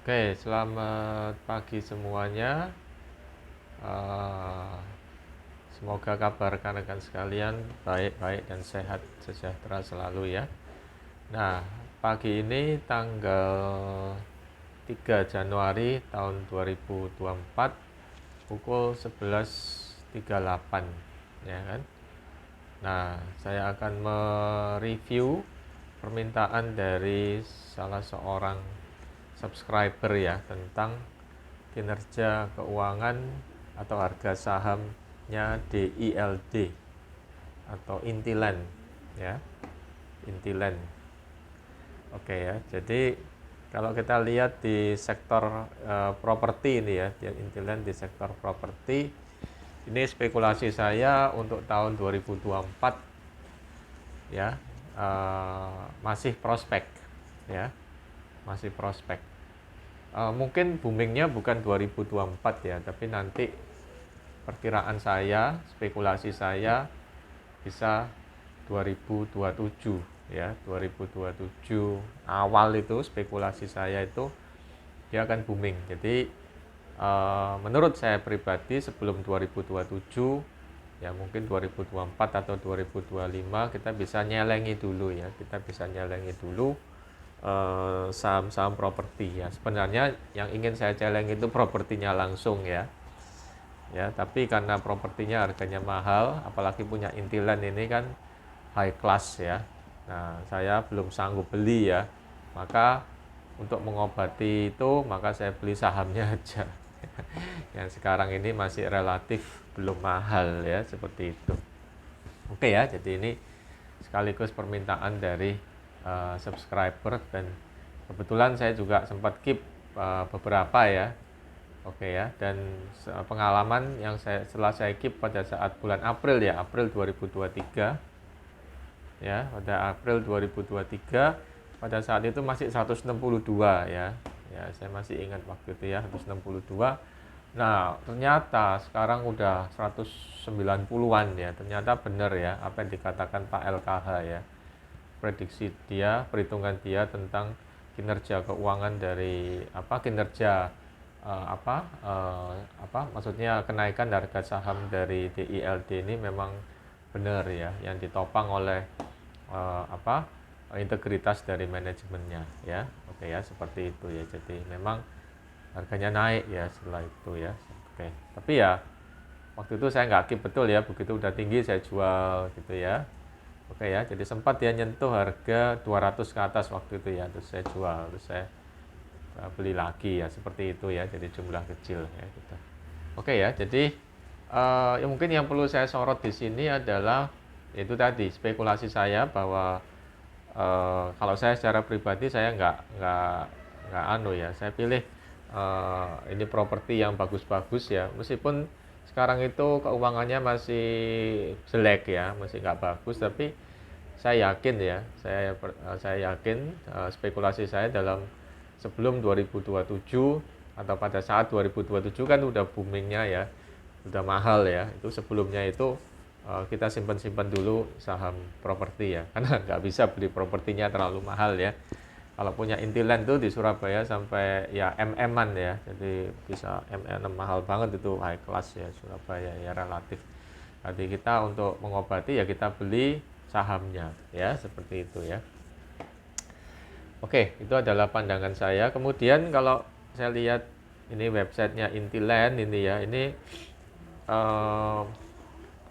Oke, selamat pagi semuanya. Eh, Semoga kabar rekan-rekan sekalian baik-baik dan sehat sejahtera selalu ya. Nah, pagi ini tanggal 3 Januari tahun 2024 pukul 11.38 ya kan. Nah, saya akan mereview permintaan dari salah seorang subscriber ya tentang kinerja keuangan atau harga sahamnya DILD atau Intiland ya. Intiland. Oke ya. Jadi kalau kita lihat di sektor properti ini ya, Intiland di sektor properti, ini spekulasi saya untuk tahun 2024 ya, masih prospek ya, masih prospek. Mungkin boomingnya bukan 2024 ya, tapi nanti perkiraan saya, spekulasi saya bisa 2027 ya, 2027 awal itu spekulasi saya itu dia akan booming. Jadi menurut saya pribadi sebelum 2027 ya mungkin 2024 atau 2025 kita bisa nyelengi dulu ya, kita bisa nyelengi dulu saham-saham properti ya. Sebenarnya yang ingin saya celeng itu propertinya langsung ya. Ya, tapi karena propertinya harganya mahal, apalagi punya Intiland ini kan high class ya. Nah, saya belum sanggup beli ya. Maka untuk mengobati itu, maka saya beli sahamnya aja. Yang sekarang ini masih relatif belum mahal ya, seperti itu. Oke ya, jadi ini sekaligus permintaan dari subscriber dan kebetulan saya juga sempat keep beberapa ya. Oke ya, dan pengalaman yang setelah saya keep pada saat bulan April ya, April 2023 ya, pada April 2023 pada saat itu masih 162 ya. Ya, saya masih ingat waktu itu ya, 162. Nah, ternyata sekarang udah 190-an ya. Ternyata benar ya apa yang dikatakan Pak LKH ya. Prediksi dia, perhitungan dia tentang kinerja keuangan dari kinerja maksudnya kenaikan harga saham dari DILD ini memang benar ya, yang ditopang oleh integritas dari manajemennya ya. Oke ya, seperti itu ya. Jadi memang harganya naik ya setelah itu ya. Oke, tapi ya waktu itu saya nggak keep betul ya, begitu udah tinggi saya jual gitu ya. Oke ya, jadi sempat dia nyentuh harga 200 ke atas waktu itu ya, terus saya jual, terus saya beli lagi ya, seperti itu ya, jadi jumlah kecil ya gitu. Oke ya, jadi mungkin yang perlu saya sorot di sini adalah itu tadi spekulasi saya bahwa kalau saya secara pribadi saya nggak ya, saya pilih ini properti yang bagus-bagus ya, meskipun sekarang itu keuangannya masih jelek ya, masih nggak bagus, tapi saya yakin ya, saya yakin spekulasi saya dalam sebelum 2027 atau pada saat 2027 kan udah boomingnya ya, udah mahal ya. Itu sebelumnya itu kita simpan-simpan dulu saham properti ya, karena nggak bisa beli propertinya terlalu mahal ya. Kalau punya Intiland tuh di Surabaya sampai ya MM-an ya, jadi bisa MM mahal banget itu, high class ya Surabaya ya relatif. Jadi kita untuk mengobati ya kita beli sahamnya ya, seperti itu ya. Oke, itu adalah pandangan saya. Kemudian kalau saya lihat ini websitenya Intiland ini ya, ini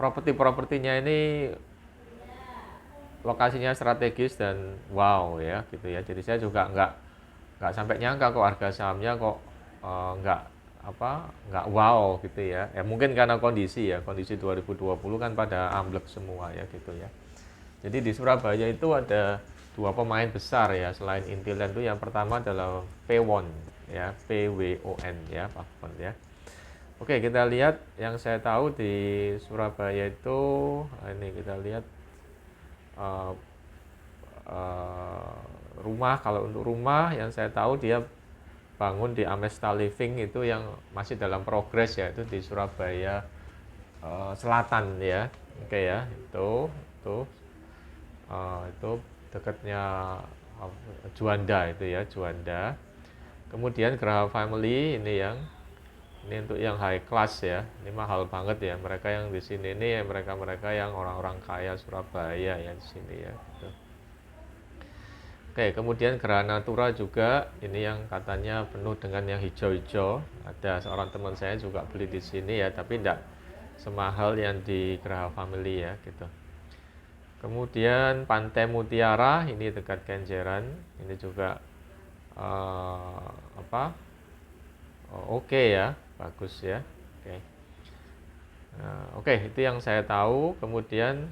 properti-propertinya ini lokasinya strategis dan wow ya gitu ya. Jadi saya juga nggak sampai nyangka kok harga sahamnya kok nggak nggak wow gitu ya. Ya mungkin karena kondisi 2020 kan pada amblek semua ya gitu ya. Jadi di Surabaya itu ada dua pemain besar ya selain Intiland itu. Yang pertama adalah Pwon ya, PWON ya, Pwon ya. Oke, kita lihat yang saya tahu di Surabaya itu ini kita lihat uh, rumah. Kalau untuk rumah yang saya tahu dia bangun di Amesta Living itu yang masih dalam progres ya, itu di Surabaya Selatan ya. Oke ya, itu dekatnya Juanda itu ya, Juanda. Kemudian Graha Family ini untuk yang high class ya. Ini mahal banget ya. Mereka yang di sini ini ya mereka-mereka yang orang-orang kaya Surabaya ya di sini ya. Gitu. Oke, kemudian Graha Natura juga ini yang katanya penuh dengan yang hijau-hijau. Ada seorang teman saya juga beli di sini ya, tapi tidak semahal yang di Graha Family ya gitu. Kemudian Pantai Mutiara ini dekat Kenjeran, ini juga uh, apa? Oke ya, bagus ya. Oke. Oke, itu yang saya tahu. Kemudian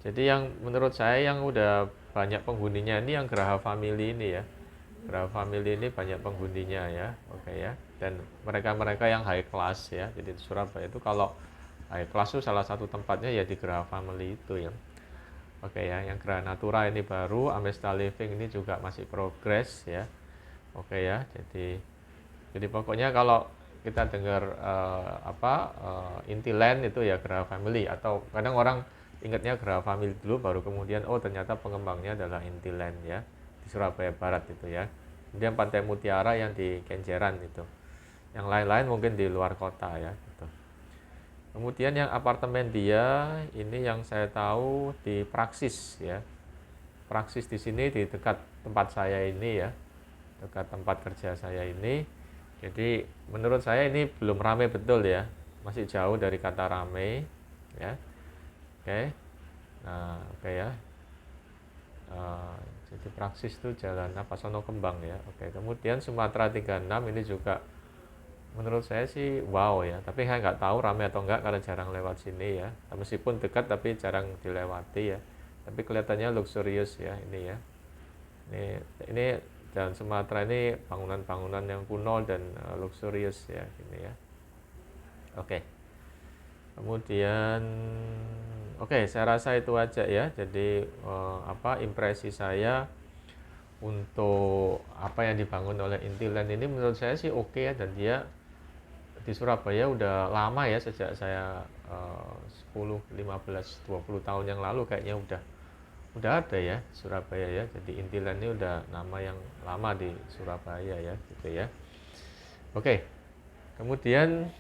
jadi yang menurut saya yang udah banyak penghuninya ini yang Graha Family ini ya. Graha Family ini banyak penghuninya ya. Oke ya. Dan mereka-mereka yang high class ya. Jadi di Surabaya itu kalau high class itu salah satu tempatnya ya di Graha Family itu ya. Oke ya, yang Graha Natura ini baru, Amesta Living ini juga masih progres ya. Oke ya. Jadi pokoknya kalau kita dengar Intiland itu ya Graha Family, atau kadang orang ingatnya Graha Family dulu baru kemudian oh ternyata pengembangnya adalah Intiland ya di Surabaya Barat itu ya. Kemudian Pantai Mutiara yang di Kenjeran itu. Yang lain-lain mungkin di luar kota ya gitu. Kemudian yang apartemen dia ini yang saya tahu di Praksis ya. Praksis di sini di dekat tempat saya ini ya. Dekat tempat kerja saya ini. Jadi menurut saya ini belum ramai betul ya. Masih jauh dari kata ramai ya. Oke. Nah, oke ya. Jadi Praksis itu jalan apa Sono Kembang ya. Oke. Kemudian Sumatera 36 ini juga menurut saya sih wow ya, tapi saya nggak tahu ramai atau enggak karena jarang lewat sini ya. Meskipun dekat tapi jarang dilewati ya. Tapi kelihatannya luxurious ya ini ya. Ini Jalan Sumatera ini bangunan-bangunan yang kuno dan luxurious ya ini ya. Oke. Kemudian saya rasa itu aja ya. Jadi impresi saya untuk apa yang dibangun oleh Intiland ini menurut saya sih oke ya, dan dia di Surabaya udah lama ya, sejak saya 10, 15, 20 tahun yang lalu kayaknya udah ada ya Surabaya ya. Jadi Intiland ini udah nama yang lama di Surabaya ya gitu ya. Oke. Kemudian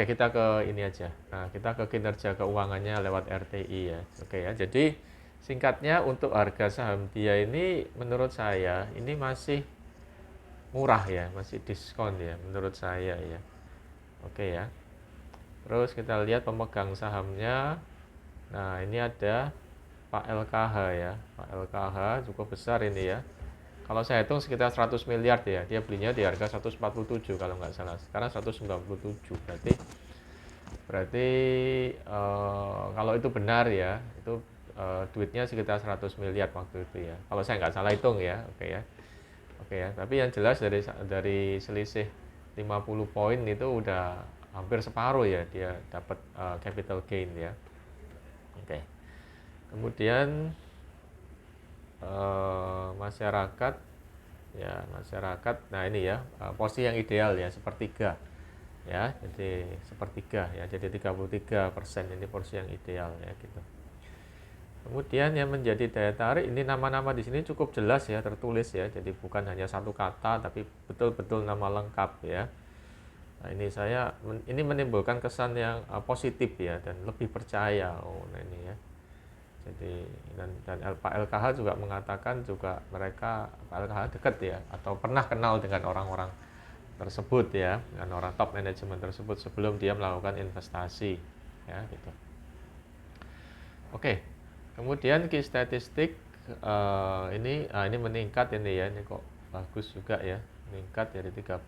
kita ke ini aja. Nah, kita ke kinerja keuangannya lewat RTI ya. Oke ya. Jadi singkatnya untuk harga saham dia ini menurut saya ini masih murah ya, masih diskon ya menurut saya ya. Oke ya. Terus kita lihat pemegang sahamnya. Nah, ini ada Pak LKH ya. Pak LKH cukup besar ini ya. Kalau saya hitung sekitar 100 miliar ya. Dia belinya di harga 147 kalau nggak salah. Sekarang 197. Berarti kalau itu benar ya, itu duitnya sekitar 100 miliar waktu itu ya. Kalau saya nggak salah hitung ya. Oke ya. Oke ya, tapi yang jelas dari selisih 50 poin itu udah hampir separuh ya dia dapat capital gain ya. Oke. Kemudian masyarakat ya, nah ini ya posisi yang ideal ya sepertiga ya, jadi sepertiga ya, jadi 33% ini porsi yang ideal ya gitu. Kemudian yang menjadi daya tarik ini nama-nama di sini cukup jelas ya, tertulis ya. Jadi bukan hanya satu kata tapi betul-betul nama lengkap ya. Nah, ini menimbulkan kesan yang positif ya, dan lebih percaya. Nah ini ya. Jadi dan Pak LKH juga mengatakan juga mereka Pak LKH dekat ya, atau pernah kenal dengan orang-orang tersebut ya, dengan orang top manajemen tersebut sebelum dia melakukan investasi ya gitu. Oke. Kemudian key statistik ini meningkat ini ya, ini kok bagus juga ya, meningkat dari 13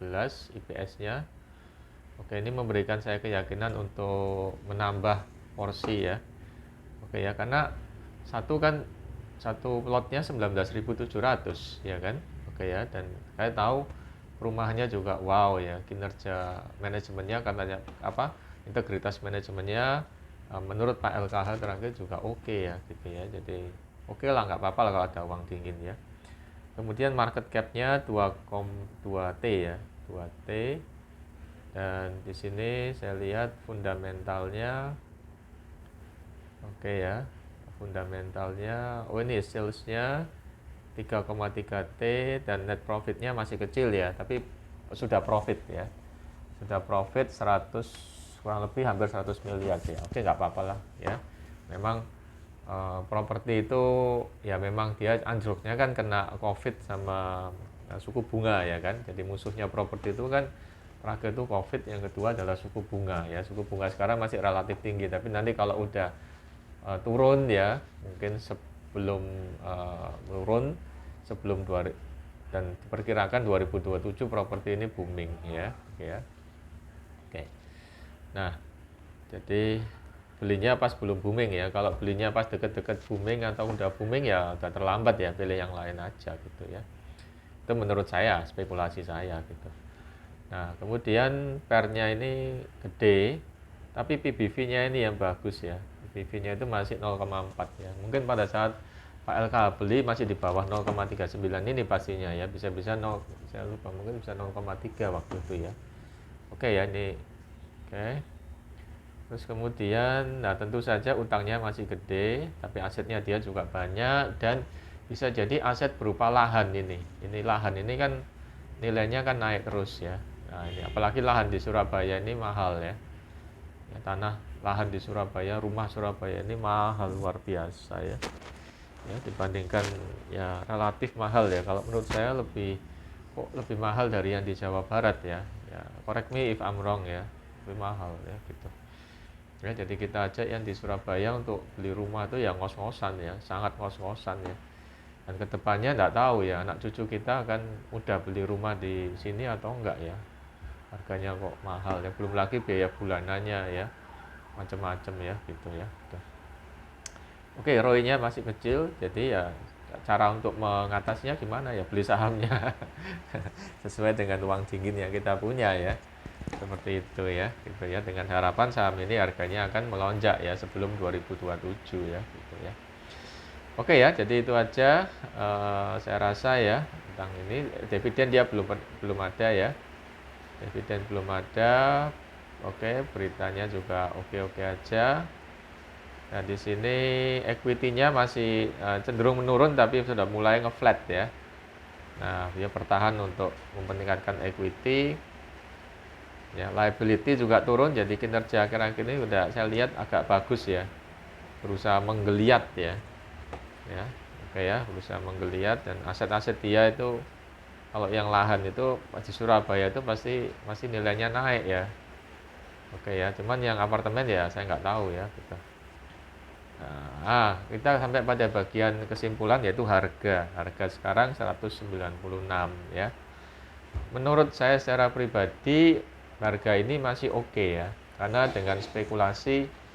IPS-nya. Oke, ini memberikan saya keyakinan untuk menambah porsi ya. Oke ya, karena satu plotnya 19.700 ya kan. Oke ya, dan saya tahu rumahnya juga wow ya, kinerja manajemennya katanya integritas manajemennya menurut Pak LKH terakhir juga oke ya gitu ya. Jadi oke lah, nggak apa-apa lah kalau ada uang dingin ya. Kemudian market cap-nya 2,2 T ya, 2T. Dan di sini saya lihat fundamentalnya oke ya. Fundamentalnya ini salesnya 3,3 T dan net profitnya masih kecil ya, tapi sudah profit ya. Sudah profit 100, kurang lebih hampir 100 miliar ya. Oke, nggak apa-apa lah ya. Memang properti itu ya memang dia anjloknya kan kena COVID sama suku bunga ya kan. Jadi musuhnya properti itu kan terakhir itu COVID, yang kedua adalah suku bunga ya. Suku bunga sekarang masih relatif tinggi, tapi nanti kalau udah turun ya, mungkin sebelum turun sebelum dan diperkirakan 2027 properti ini booming ya. Oke. Nah, jadi belinya pas belum booming ya. Kalau belinya pas deket-deket booming atau udah booming ya udah terlambat ya, pilih yang lain aja gitu ya. Itu menurut saya, spekulasi saya gitu. Nah, kemudian PER-nya ini gede, tapi PBV-nya ini yang bagus ya. PBV-nya itu masih 0,4 ya. Mungkin pada saat Pak LKH beli masih di bawah 0,39 ini pastinya ya. Bisa-bisa saya lupa, mungkin bisa 0,3 waktu itu ya. Oke ya, ini oke. Terus kemudian, nah tentu saja utangnya masih gede, tapi asetnya dia juga banyak, dan bisa jadi aset berupa lahan ini. Ini lahan ini kan nilainya kan naik terus ya. Nah ini apalagi lahan di Surabaya ini mahal ya. Ya, tanah lahan di Surabaya, rumah Surabaya ini mahal luar biasa ya. Ya dibandingkan ya relatif mahal ya. Kalau menurut saya lebih mahal dari yang di Jawa Barat ya. Ya correct me if I'm wrong ya. Lebih mahal ya gitu. Ya, jadi kita ajak yang di Surabaya untuk beli rumah itu ya ngos-ngosan ya, sangat ngos-ngosan ya. Dan kedepannya nggak tahu ya, anak cucu kita akan udah beli rumah di sini atau enggak ya. Harganya kok mahal ya, belum lagi biaya bulanannya ya, macam-macam ya gitu ya. Oke, ROI-nya masih kecil, jadi ya cara untuk mengatasinya gimana ya, beli sahamnya sesuai dengan uang dingin yang kita punya ya, seperti itu ya gitu ya, dengan harapan saham ini harganya akan melonjak ya sebelum 2027 ya gitu ya. Oke ya, jadi itu aja saya rasa ya tentang ini. Dividen dia belum ada ya, dividen belum ada. Oke, beritanya juga oke-oke aja. Nah, di sini equity-nya masih cenderung menurun, tapi sudah mulai nge-flat ya. Nah, dia bertahan untuk meningkatkan equity. Ya, liability juga turun, jadi kinerja akhir-akhir ini udah saya lihat agak bagus ya. Berusaha menggeliat ya. Ya, oke ya, berusaha menggeliat, dan aset-aset dia itu kalau yang lahan itu di Surabaya itu pasti masih nilainya naik ya. Oke ya, cuman yang apartemen ya saya nggak tahu ya gitu. Nah, kita sampai pada bagian kesimpulan yaitu harga. Harga sekarang 196 ya. Menurut saya secara pribadi harga ini masih oke ya. Karena dengan spekulasi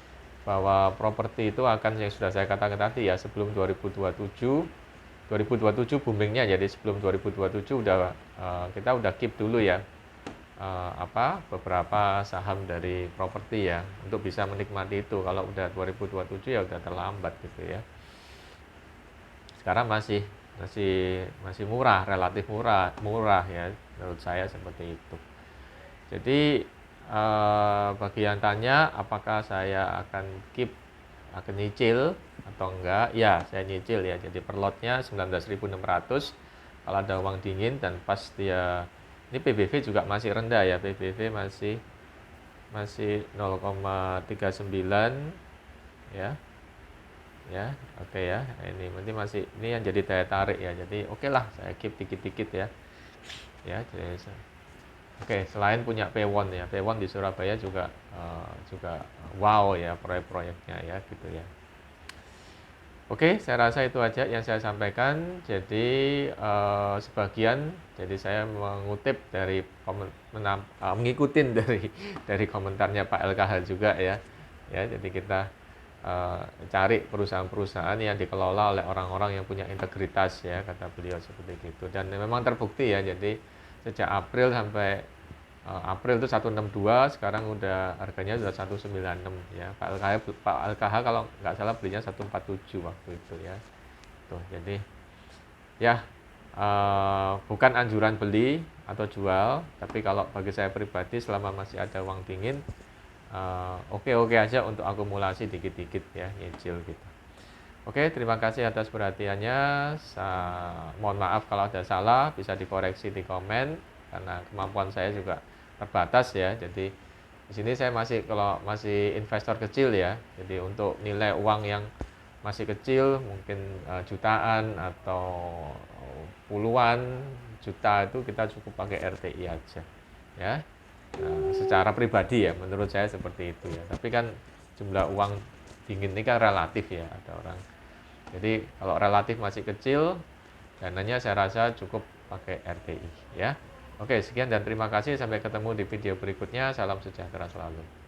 bahwa properti itu akan, yang sudah saya katakan tadi ya, sebelum 2027 boomingnya, jadi sebelum 2027 kita udah keep dulu ya beberapa saham dari properti ya, untuk bisa menikmati itu. Kalau udah 2027 ya udah terlambat gitu ya. Sekarang masih murah, relatif murah ya, menurut saya seperti itu. Jadi bagi yang tanya apakah saya akan nyicil atau enggak, ya saya nyicil ya. Jadi per lotnya 19.600 kalau ada uang dingin, dan pas dia ini PBV juga masih rendah ya, PBV masih 0,39 ya. Ya, oke ya. Ini nanti ini yang jadi daya tarik ya. Jadi oke lah, saya keep dikit-dikit ya. Ya, jadi oke, selain punya P1 ya, P1 di Surabaya juga wow ya proyek-proyeknya ya gitu ya. Oke, saya rasa itu aja yang saya sampaikan. Jadi sebagian, jadi saya mengutip dari mengikuti dari komentarnya Pak LKH juga ya. Ya, jadi kita cari perusahaan-perusahaan yang dikelola oleh orang-orang yang punya integritas ya, kata beliau seperti itu. Dan memang terbukti ya. Jadi sejak April sampai April itu 162, sekarang udah harganya sudah 196 ya. Pak LKH kalau nggak salah belinya 147 waktu itu ya. Tuh, jadi ya bukan anjuran beli atau jual, tapi kalau bagi saya pribadi selama masih ada uang dingin, oke-oke aja untuk akumulasi dikit-dikit ya, nyicil gitu. Oke, terima kasih atas perhatiannya. Mohon maaf kalau ada salah, bisa dikoreksi di komen karena kemampuan saya juga terbatas ya. Jadi di sini saya masih investor kecil ya. Jadi untuk nilai uang yang masih kecil, mungkin jutaan atau puluhan juta itu kita cukup pakai RTI aja ya. Secara pribadi ya, menurut saya seperti itu ya. Tapi kan jumlah uang dingin ini kan relatif ya, ada orang. Jadi kalau relatif masih kecil, dananya saya rasa cukup pakai RTI ya. Oke, sekian dan terima kasih. Sampai ketemu di video berikutnya. Salam sejahtera selalu.